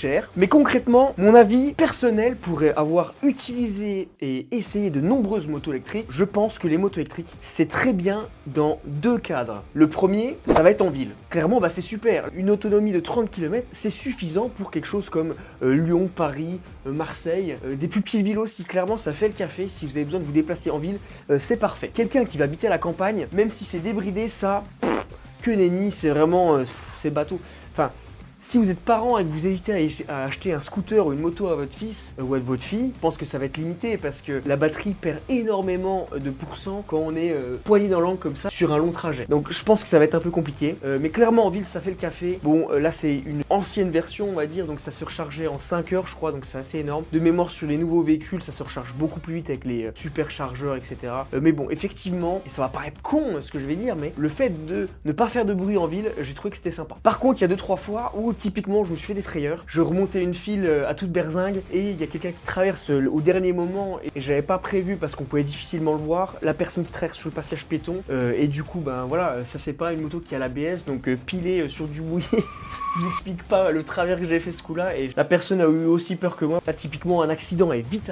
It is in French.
cher. Mais concrètement, mon avis personnel pourrait avoir utilisé et essayé de nombreuses motos électriques. Je pense que les motos électriques, c'est très bien dans deux cadres. Le premier, ça va être en ville. Clairement, c'est super. Une autonomie de 30 km, c'est suffisant pour quelque chose comme Lyon, Paris, Marseille, des plus petites villes aussi. Clairement, ça fait le café. Si vous avez besoin de vous déplacer en ville, c'est parfait. Quelqu'un qui va habiter à la campagne, même si c'est débridé, ça, que nenni, c'est vraiment, c'est bateau. Enfin, si vous êtes parent et que vous hésitez à acheter un scooter ou une moto à votre fils ou à votre fille, je pense que ça va être limité parce que la batterie perd énormément de pourcents quand on est poigné dans l'angle comme ça sur un long trajet. Donc je pense que ça va être un peu compliqué. Mais clairement en ville ça fait le café. Bon là c'est une ancienne version on va dire, donc ça se rechargeait en 5 heures je crois, donc c'est assez énorme. De mémoire sur les nouveaux véhicules ça se recharge beaucoup plus vite avec les superchargeurs etc. Mais bon effectivement, et ça va paraître con ce que je vais dire, mais le fait de ne pas faire de bruit en ville, j'ai trouvé que c'était sympa. Par contre il y a 2-3 fois où typiquement je me suis fait des frayeurs, je remontais une file à toute berzingue et il y a quelqu'un qui traverse au dernier moment et j'avais pas prévu parce qu'on pouvait difficilement le voir, la personne qui traverse sur le passage piéton et du coup voilà, ça c'est pas une moto qui a l'ABS donc pilé sur du mouillé, je vous explique pas le travers que j'ai fait ce coup là et la personne a eu aussi peur que moi. Là typiquement un accident est vite